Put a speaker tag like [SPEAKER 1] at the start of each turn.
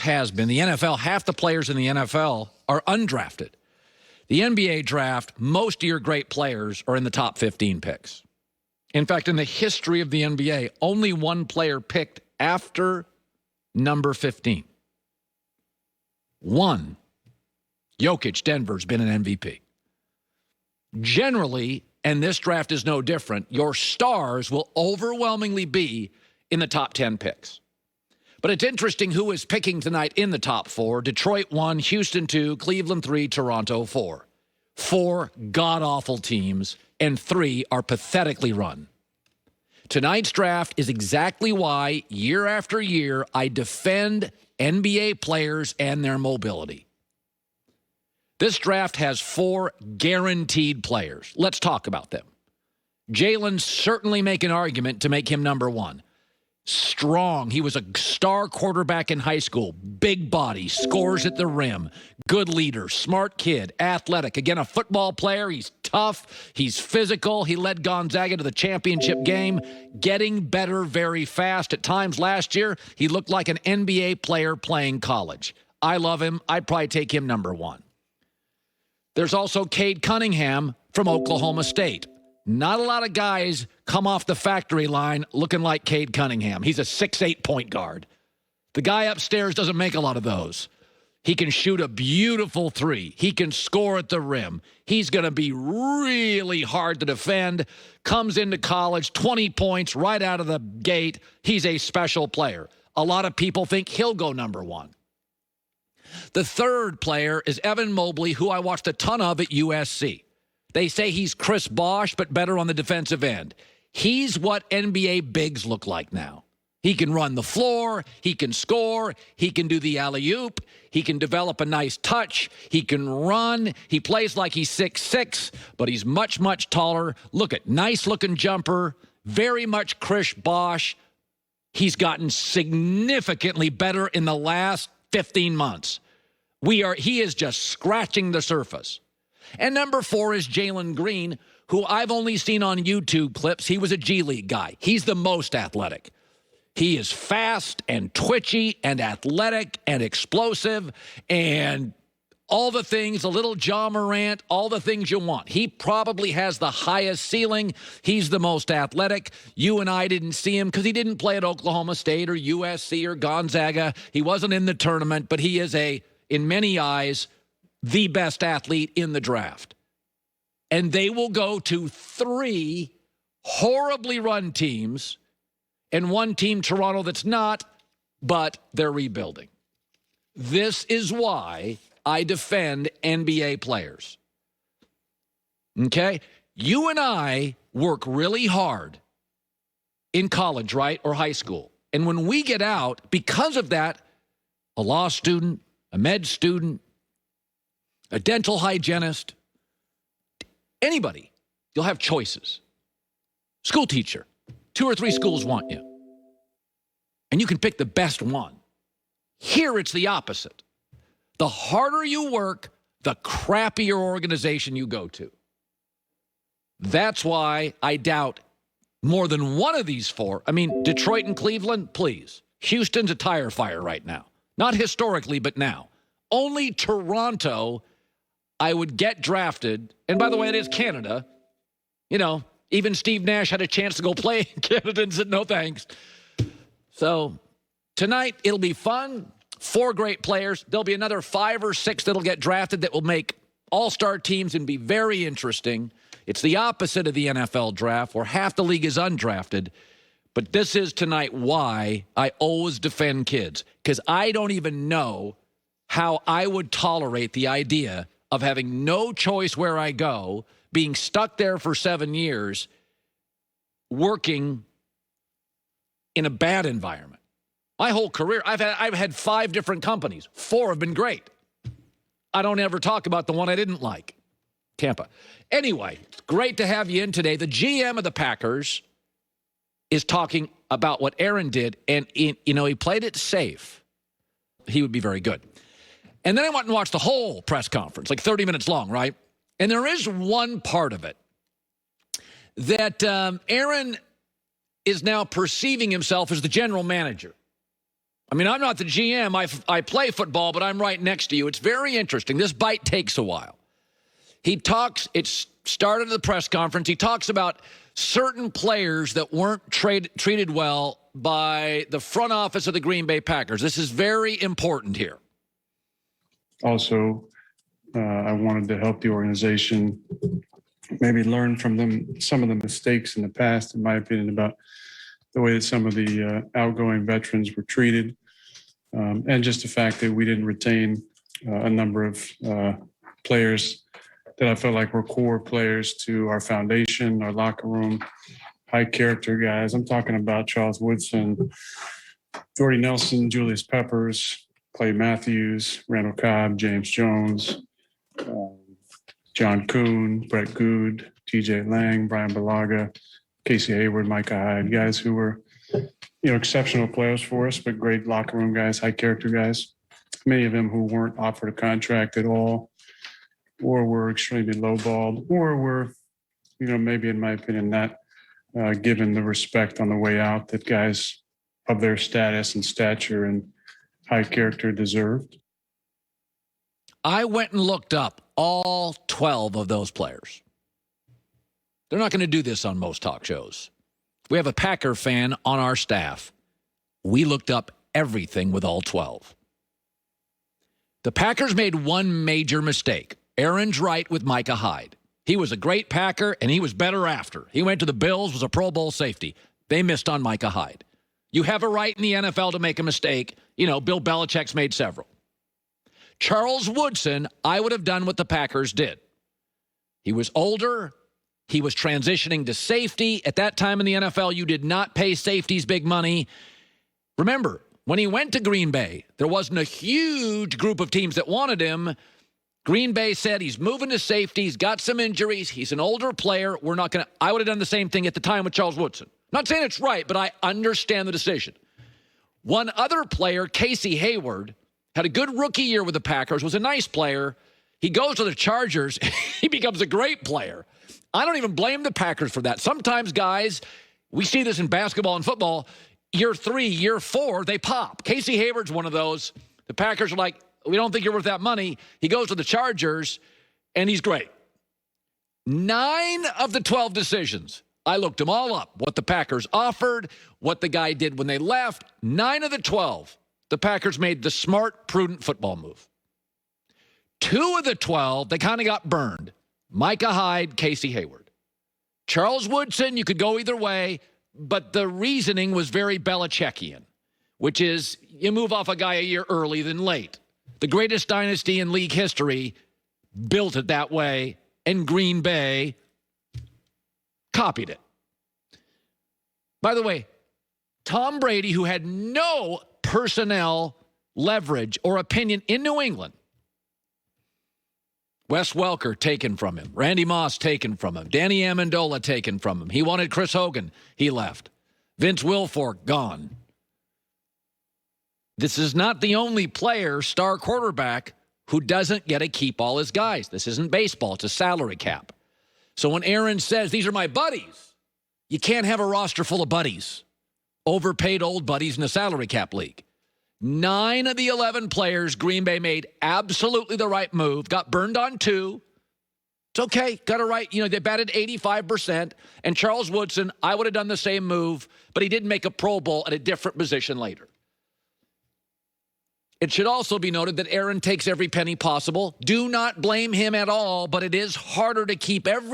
[SPEAKER 1] has been. The NFL, half the players in the NFL are undrafted. The NBA draft, most of your great players are in the top 15 picks. In fact, in the history of the NBA, only one player picked after number 15. One. Jokic, Denver's been an MVP. Generally, and this draft is no different, your stars will overwhelmingly be in the top 10 picks. But it's interesting who is picking tonight in the top 4. Detroit 1, Houston 2, Cleveland 3, Toronto 4. 4 god-awful teams, and 3 are pathetically run. Tonight's draft is exactly why, year after year, I defend NBA players and their mobility. This draft has 4 guaranteed players. Let's talk about them. Jalen certainly make an argument to make him number 1. Strong. He was a star quarterback in high school. Big body. Scores at the rim. Good leader. Smart kid. Athletic. Again, a football player. He's tough. He's physical. He led Gonzaga to the championship game. Getting better very fast. At times last year, he looked like an NBA player playing college. I love him. I'd probably take him number 1. There's also Cade Cunningham from Oklahoma State. Not a lot of guys come off the factory line looking like Cade Cunningham. He's a 6'8" point guard. The guy upstairs doesn't make a lot of those. He can shoot a beautiful 3. He can score at the rim. He's going to be really hard to defend. Comes into college, 20 points right out of the gate. He's a special player. A lot of people think he'll go number 1. The third player is Evan Mobley, who I watched a ton of at USC. They say he's Chris Bosh, but better on the defensive end. He's what NBA bigs look like now. He can run the floor. He can score. He can do the alley-oop. He can develop a nice touch. He can run. He plays like he's 6'6", but he's much, much taller. Look at nice-looking jumper. Very much Chris Bosh. He's gotten significantly better in the last 15 months. He is just scratching the surface. And number 4 is Jalen Green, who I've only seen on YouTube clips. He was a G League guy. He's the most athletic. He is fast and twitchy and athletic and explosive and all the things, a little Ja Morant, all the things you want. He probably has the highest ceiling. He's the most athletic. You and I didn't see him because he didn't play at Oklahoma State or USC or Gonzaga. He wasn't in the tournament, but he is in many eyes, the best athlete in the draft. And they will go to 3 horribly run teams and 1 team, Toronto, that's not, but they're rebuilding. This is why I defend NBA players. Okay? You and I work really hard in college, right, or high school. And when we get out, because of that, a law student, a med student, a dental hygienist, anybody, you'll have choices. School teacher, 2 or 3 schools want you. And you can pick the best one. Here it's the opposite. The harder you work, the crappier organization you go to. That's why I doubt more than one of these 4. I mean, Detroit and Cleveland, please. Houston's a tire fire right now. Not historically, but now. Only Toronto I would get drafted. And by the way, it is Canada. You know, even Steve Nash had a chance to go play in Canada and said no thanks. So tonight, it'll be fun. 4 great players. There'll be another 5 or 6 that'll get drafted that will make all-star teams and be very interesting. It's the opposite of the NFL draft, where half the league is undrafted. But this is tonight why I always defend kids, because I don't even know how I would tolerate the idea of having no choice where I go, being stuck there for 7 years, working in a bad environment. My whole career, I've had 5 different companies. 4 have been great. I don't ever talk about the one I didn't like, Tampa. Anyway, it's great to have you in today. The GM of the Packers is talking about what Aaron did, and he played it safe. He would be very good. And then I went and watched the whole press conference, like 30 minutes long, right? And there is one part of it that Aaron is now perceiving himself as the general manager. I mean, I'm not the GM. I play football, but I'm right next to you. It's very interesting. This bite takes a while. He talks, it started at the press conference. He talks about certain players that weren't treated well by the front office of the Green Bay Packers. This is very important here.
[SPEAKER 2] Also, I wanted to help the organization maybe learn from them some of the mistakes in the past, in my opinion, about the way that some of the outgoing veterans were treated, and just the fact that we didn't retain a number of players that I felt like were core players to our foundation, our locker room, high character guys. I'm talking about Charles Woodson, Jordy Nelson, Julius Peppers, Clay Matthews, Randall Cobb, James Jones, John Kuhn, Brett Good, TJ Lang, Brian Balaga, Casey Hayward, Micah Hyde, guys who were, exceptional players for us, but great locker room guys, high character guys. Many of them who weren't offered a contract at all, or were extremely lowballed, or were, maybe in my opinion, not given the respect on the way out that guys of their status and stature and high character deserved.
[SPEAKER 1] I went and looked up all 12 of those players. They're not going to do this on most talk shows. We have a Packer fan on our staff. We looked up everything with all 12. The Packers made one major mistake. Aaron's right with Micah Hyde. He was a great Packer, and he was better after. He went to the Bills, was a Pro Bowl safety. They missed on Micah Hyde. You have a right in the NFL to make a mistake. Bill Belichick's made several. Charles Woodson, I would have done what the Packers did. He was older. He was transitioning to safety. At that time in the NFL, you did not pay safeties big money. Remember, when he went to Green Bay, there wasn't a huge group of teams that wanted him. Green Bay said he's moving to safety. He's got some injuries. He's an older player. I would have done the same thing at the time with Charles Woodson. Not saying it's right, but I understand the decision. One other player, Casey Hayward, had a good rookie year with the Packers, was a nice player. He goes to the Chargers. He becomes a great player. I don't even blame the Packers for that. Sometimes guys, we see this in basketball and football, year 3, year 4, they pop. Casey Hayward's one of those. The Packers are like, we don't think you're worth that money. He goes to the Chargers, and he's great. 9 of the 12 decisions, I looked them all up, what the Packers offered, what the guy did when they left. 9 of the 12, the Packers made the smart, prudent football move. 2 of the 12, they kind of got burned. Micah Hyde, Casey Hayward. Charles Woodson, you could go either way, but the reasoning was very Belichickian, which is you move off a guy a year early than late. The greatest dynasty in league history built it that way, and Green Bay copied it. By the way, Tom Brady, who had no personnel leverage or opinion in New England, Wes Welker taken from him. Randy Moss taken from him. Danny Amendola taken from him. He wanted Chris Hogan. He left. Vince Wilfork, gone. This is not the only player, star quarterback, who doesn't get to keep all his guys. This isn't baseball. It's a salary cap. So when Aaron says, these are my buddies, you can't have a roster full of buddies, overpaid old buddies in a salary cap league. 9 of the 11 players, Green Bay made absolutely the right move. Got burned on 2. It's okay. Got it right. They batted 85%. And Charles Woodson, I would have done the same move, but he didn't make a Pro Bowl at a different position later. It should also be noted that Aaron takes every penny possible. Do not blame him at all, but it is harder to keep every